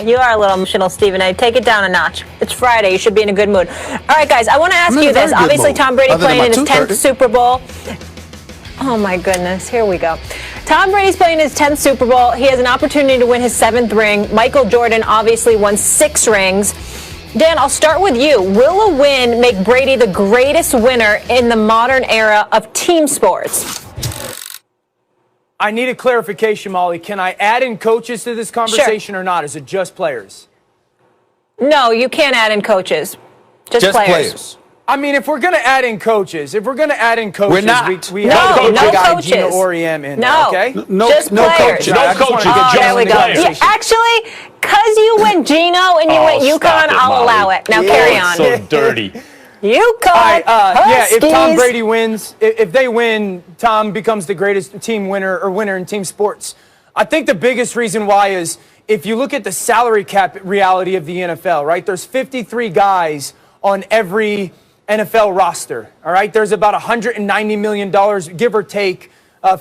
you are a little emotional, Stephen A. Take it down a notch. It's Friday. You should be in a good mood. All right, guys, I want to ask you this. Obviously, Tom Brady playing in his 10th Super Bowl. Oh, my goodness. Here we go. Tom Brady's playing his 10th Super Bowl. He has an opportunity to win his 7th ring. Michael Jordan obviously won 6 rings. Dan, I'll start with you. Will a win make Brady the greatest winner in the modern era of team sports? I need a clarification, Molly. Can I add in coaches to this conversation or not? Is it just players? No, you can't add in coaches. Just players. I mean, if we're going to add in coaches, we're not. we have no coaches. Gina Oriem in there, okay? Just players. No coaches. Oh, there we go. Yeah, actually, because you went Gino and you went UConn, I'll allow it. Now carry on. So dirty. UConn. Yeah, if Tom Brady wins, if they win, Tom becomes the greatest team winner or winner in team sports. I think the biggest reason why is if you look at the salary cap reality of the NFL, right? There's 53 guys on every NFL roster, all right? There's about $190 million, give or take,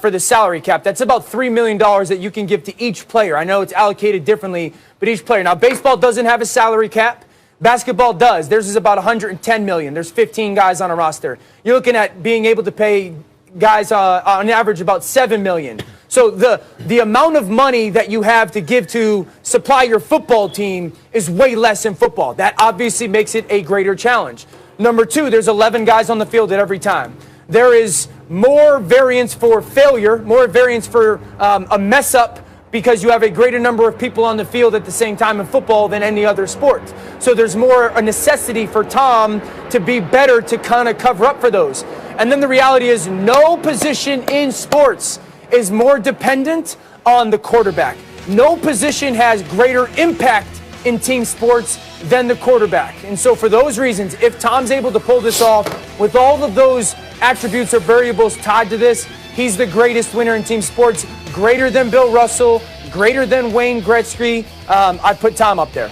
for the salary cap. That's about $3 million that you can give to each player. I know it's allocated differently, but each player. Now, baseball doesn't have a salary cap. Basketball does. Theirs is about $110 million. There's 15 guys on a roster. You're looking at being able to pay guys on average about $7 million. So the amount of money that you have to give to supply your football team is way less in football. That obviously makes it a greater challenge. Number 2, there's 11 guys on the field at every time. There is more variance for failure, more variance for a mess up, because you have a greater number of people on the field at the same time in football than any other sport. So there's more a necessity for Tom to be better to kind of cover up for those. And then the reality is no position in sports is more dependent on the quarterback. No position has greater impact in team sports than the quarterback. And so for those reasons, if Tom's able to pull this off with all of those attributes or variables tied to this, he's the greatest winner in team sports, greater than Bill Russell, greater than Wayne Gretzky. I put Tom up there.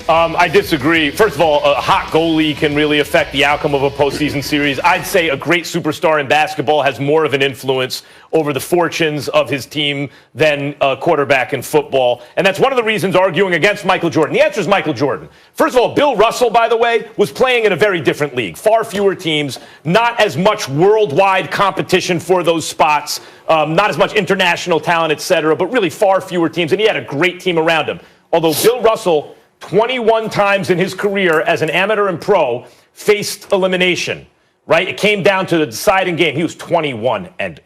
I disagree. First of all, a hot goalie can really affect the outcome of a postseason series. I'd say a great superstar in basketball has more of an influence over the fortunes of his team than a quarterback in football. And that's one of the reasons arguing against Michael Jordan. The answer is Michael Jordan. First of all, Bill Russell, by the way, was playing in a very different league. Far fewer teams, not as much worldwide competition for those spots, not as much international talent, et cetera, but really far fewer teams. And he had a great team around him. Although Bill Russell, 21 times in his career as an amateur and pro, faced elimination, right? It came down to the deciding game. He was 21-0.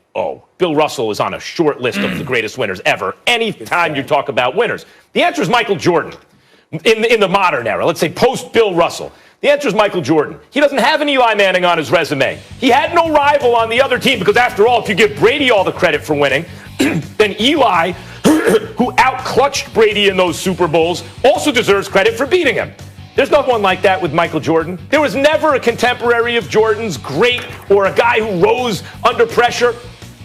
Bill Russell is on a short list of the greatest winners ever. Anytime you talk about winners. The answer is Michael Jordan in the modern era. Let's say post-Bill Russell. The answer is Michael Jordan. He doesn't have an Eli Manning on his resume. He had no rival on the other team because, after all, if you give Brady all the credit for winning, then Eli, who out-clutched Brady in those Super Bowls, also deserves credit for beating him. There's no one like that with Michael Jordan. There was never a contemporary of Jordan's great or a guy who rose under pressure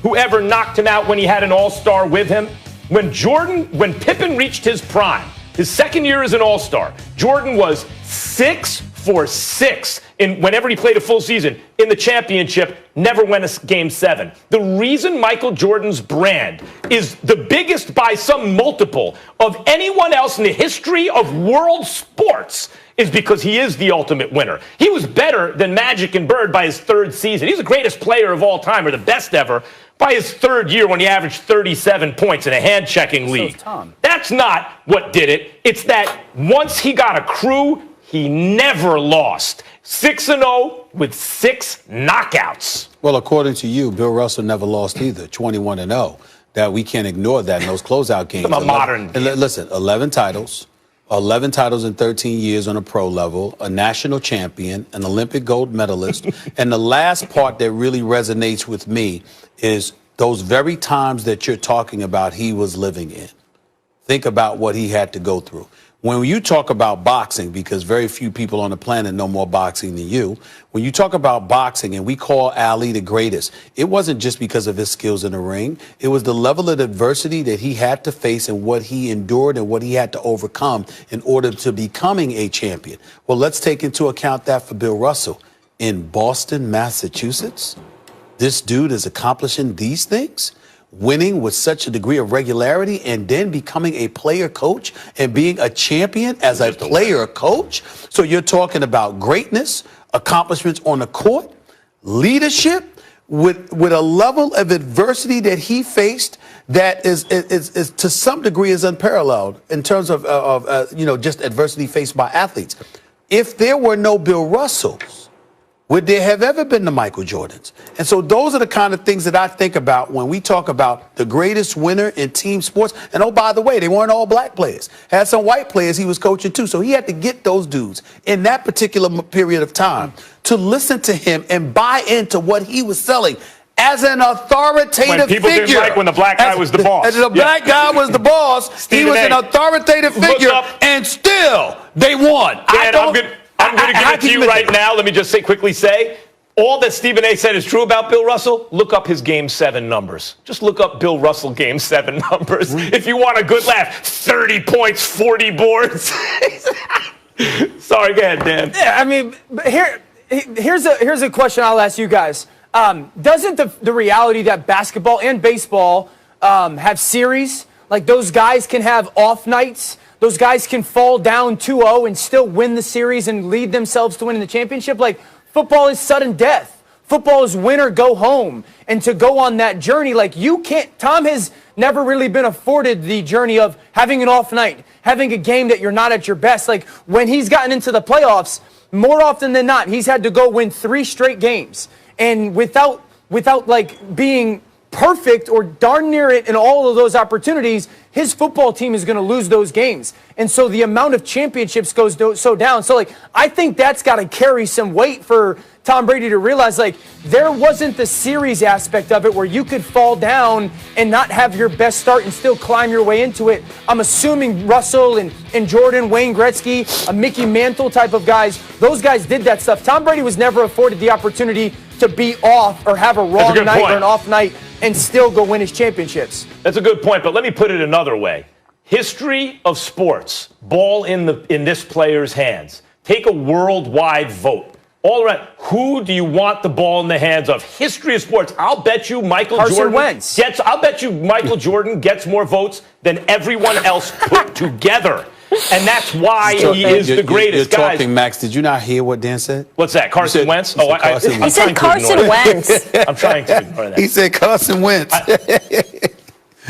who ever knocked him out when he had an all-star with him. When Pippen reached his prime, his second year as an all-star, Jordan was 6 for 6 whenever he played a full season in the championship, never went a Game 7. The reason Michael Jordan's brand is the biggest by some multiple of anyone else in the history of world sports is because he is the ultimate winner. He was better than Magic and Bird by his 3rd season. He's the greatest player of all time, or the best ever, by his 3rd year when he averaged 37 points in a hand-checking league. That's not what did it. It's that once he got a crew, he never lost. 6-0 with 6 knockouts. Well, according to you, Bill Russell never lost either, 21-0. That we can't ignore that in those closeout games. Listen, 11 titles in 13 years on a pro level, a national champion, an Olympic gold medalist. And the last part that really resonates with me is those very times that you're talking about he was living in. Think about what he had to go through. When you talk about boxing, because very few people on the planet know more boxing than you, when you talk about boxing and we call Ali the greatest, it wasn't just because of his skills in the ring. It was the level of adversity that he had to face and what he endured and what he had to overcome in order to becoming a champion. Well, let's take into account that for Bill Russell. In Boston, Massachusetts, this dude is accomplishing these things. winning with such a degree of regularity and then becoming a player coach and being a champion as a player coach. So you're talking about greatness, accomplishments on the court, leadership, with a level of adversity that he faced that is to some degree is unparalleled in terms of just adversity faced by athletes. If there were no Bill Russells, would there have ever been the Michael Jordans? And so those are the kind of things that I think about when we talk about the greatest winner in team sports. And oh, by the way, they weren't all black players. Had some white players he was coaching too. So he had to get those dudes in that particular period of time to listen to him and buy into what he was selling as an authoritative when people figure. Didn't like when the black guy was the boss. As the black guy was the boss, he was an authoritative figure, and still they won. I'm going to give it to you right now. Let me just quickly say, all that Stephen A. said is true about Bill Russell. Look up his Game 7 numbers. Just look up Bill Russell Game 7 numbers. If you want a good laugh, 30 points, 40 boards. Sorry, go ahead, Dan. Yeah, I mean, here's a question I'll ask you guys. Doesn't the reality that basketball and baseball have series, like those guys can have off nights, those guys can fall down 2-0 and still win the series and lead themselves to winning the championship? Like, football is sudden death. Football is win or go home. And to go on that journey, like, you can't. Tom has never really been afforded the journey of having an off night, having a game that you're not at your best. Like, when he's gotten into the playoffs, more often than not, he's had to go win 3 straight games. And without like being perfect or darn near it in all of those opportunities, his football team is going to lose those games. And so the amount of championships goes so down. So, like, I think that's got to carry some weight for Tom Brady to realize, like, there wasn't the series aspect of it where you could fall down and not have your best start and still climb your way into it. I'm assuming Russell and Jordan, Wayne Gretzky, a Mickey Mantle type of guys, those guys did that stuff. Tom Brady was never afforded the opportunity to be off or have a wrong night or an off night and still go win his championships. That's a good point, but let me put it another way. History of sports, ball in this player's hands. Take a worldwide vote. All right, who do you want the ball in the hands of? History of sports. I'll bet you Michael Jordan gets more votes than everyone else put together. And that's why he is the greatest guy. You're talking, Max. Did you not hear what Dan said? What's that? Carson Wentz? He said Carson Wentz. I'm trying to ignore that. He said Carson Wentz.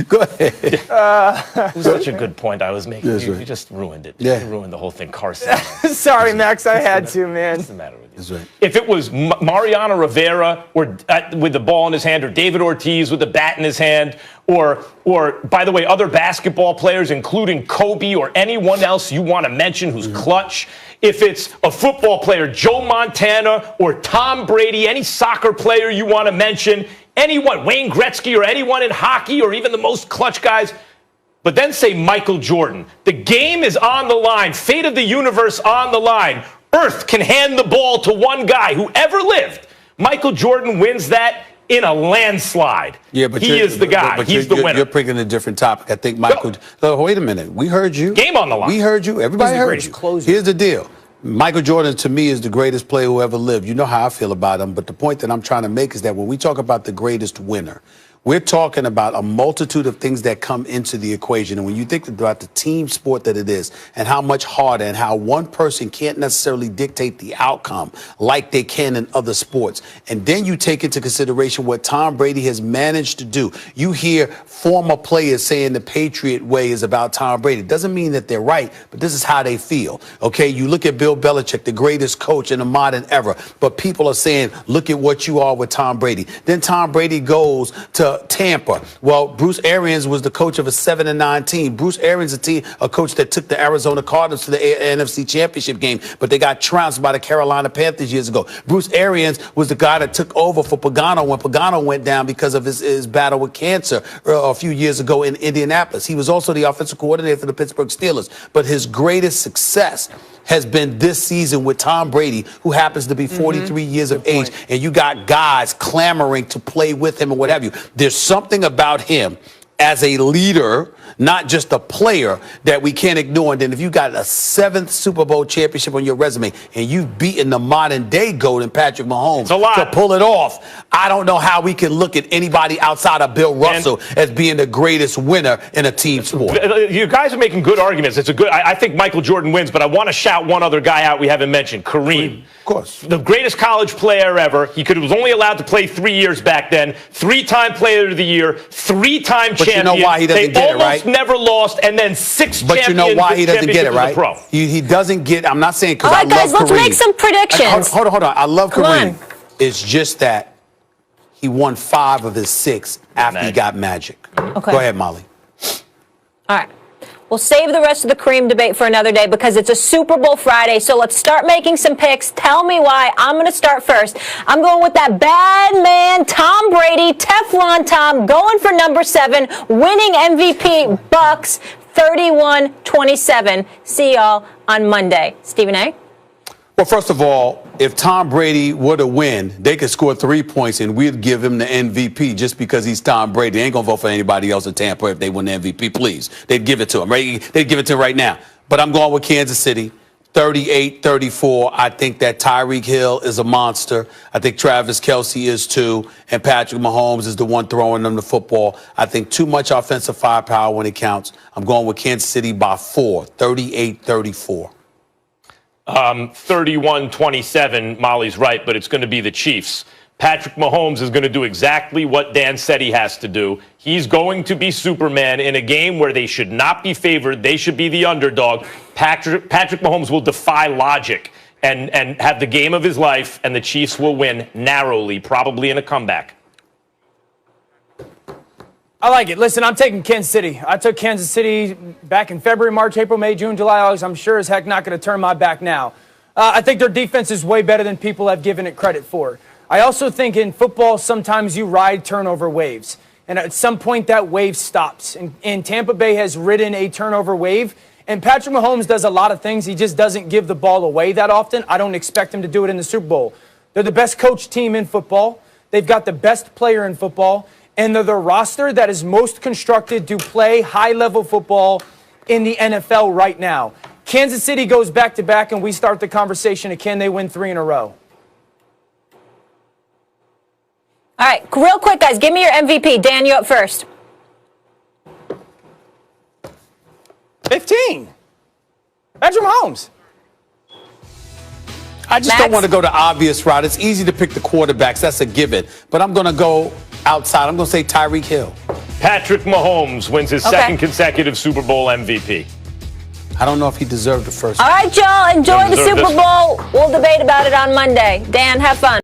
Go ahead. It was such a good point I was making. You just ruined it. Yeah. You ruined the whole thing, Carson. Sorry, Max. I had to, man. What's the matter with you? That's right. If it was Mariano Rivera or with the ball in his hand, or David Ortiz with the bat in his hand, or by the way, other basketball players, including Kobe or anyone else you want to mention who's clutch. If it's a football player, Joe Montana or Tom Brady, any soccer player you want to mention, anyone, Wayne Gretzky or anyone in hockey or even the most clutch guys, but then say Michael Jordan. The game is on the line. Fate of the universe on the line. Earth can hand the ball to one guy who ever lived. Michael Jordan wins that in a landslide. Yeah, but he is the guy. He's the winner. You're picking a different topic. I think Michael. No, wait a minute. We heard you. Game on the line. We heard you. Everybody heard you. Here's the deal. Michael Jordan, to me, is the greatest player who ever lived. You know how I feel about him. But the point that I'm trying to make is that when we talk about the greatest winner, we're talking about a multitude of things that come into the equation. And when you think about the team sport that it is and how much harder and how one person can't necessarily dictate the outcome like they can in other sports. And then you take into consideration what Tom Brady has managed to do. You hear former players saying the Patriot way is about Tom Brady. It doesn't mean that they're right, but this is how they feel. Okay, you look at Bill Belichick, the greatest coach in the modern era, but people are saying, look at what you are with Tom Brady. Then Tom Brady goes to Tampa. Well, Bruce Arians was the coach of a 7-9 team. Bruce Arians, a coach that took the Arizona Cardinals to the NFC Championship game, but they got trounced by the Carolina Panthers years ago. Bruce Arians was the guy that took over for Pagano when Pagano went down because of his battle with cancer a few years ago in Indianapolis. He was also the offensive coordinator for the Pittsburgh Steelers. But his greatest success has been this season with Tom Brady, who happens to be 43 years of age, and you got guys clamoring to play with him or what have you. There's something about him as a leader not just a player that we can't ignore. And then if you got a 7th Super Bowl championship on your resume and you've beaten the modern day GOAT in Patrick Mahomes to pull it off, I don't know how we can look at anybody outside of Bill Russell as being the greatest winner in a team sport. You guys are making good arguments. It's a good. I think Michael Jordan wins, but I want to shout one other guy out we haven't mentioned, Kareem. Of course. The greatest college player ever. He was only allowed to play 3 years back then. 3-time player of the year, 3-time champion. But you know why he doesn't get it, right? They almost never lost, and then 6 champions. But you know why he doesn't get it, right? He doesn't get. I'm not saying because I love Kareem. All right, guys, let's make some predictions. Hold on. I love Kareem. It's just that he won 5 of his 6 after he got magic. Okay. Go ahead, Molly. All right. We'll save the rest of the Kareem debate for another day because it's a Super Bowl Friday. So let's start making some picks. Tell me why. I'm going to start first. I'm going with that bad man, Tom Brady, Teflon Tom, going for number 7, winning MVP, Bucks, 31-27. See y'all on Monday. Stephen A.? Well, first of all, if Tom Brady were to win, they could score 3 points and we'd give him the MVP just because he's Tom Brady. They ain't going to vote for anybody else in Tampa if they win the MVP, please. They'd give it to him. Right? They'd give it to him right now. But I'm going with Kansas City, 38-34. I think that Tyreek Hill is a monster. I think Travis Kelce is too. And Patrick Mahomes is the one throwing them the football. I think too much offensive firepower when it counts. I'm going with Kansas City by 4, 38-34. 31-27, Molly's right, but it's going to be the Chiefs. Patrick Mahomes is going to do exactly what Dan said he has to do. He's going to be Superman in a game where they should not be favored. They should be the underdog. Patrick Mahomes will defy logic and have the game of his life, and the Chiefs will win narrowly, probably in a comeback. I like it. Listen, I'm taking Kansas City. I took Kansas City back in February, March, April, May, June, July, August. I'm sure as heck not going to turn my back now. I think their defense is way better than people have given it credit for. I also think in football, sometimes you ride turnover waves. And at some point, that wave stops. And Tampa Bay has ridden a turnover wave. And Patrick Mahomes does a lot of things. He just doesn't give the ball away that often. I don't expect him to do it in the Super Bowl. They're the best coached team in football. They've got the best player in football. And they're the roster that is most constructed to play high-level football in the NFL right now. Kansas City goes back-to-back, and we start the conversation of can they win 3 in a row. All right, real quick, guys, give me your MVP. Dan, you up first. 15. Patrick Mahomes. I just don't want to go the obvious route. It's easy to pick the quarterbacks. That's a given. But I'm going to go outside. I'm going to say Tyreek Hill. Patrick Mahomes wins his second consecutive Super Bowl MVP. I don't know if he deserved the first. All right, y'all. Enjoy the Super Bowl. We'll debate about it on Monday. Dan, have fun.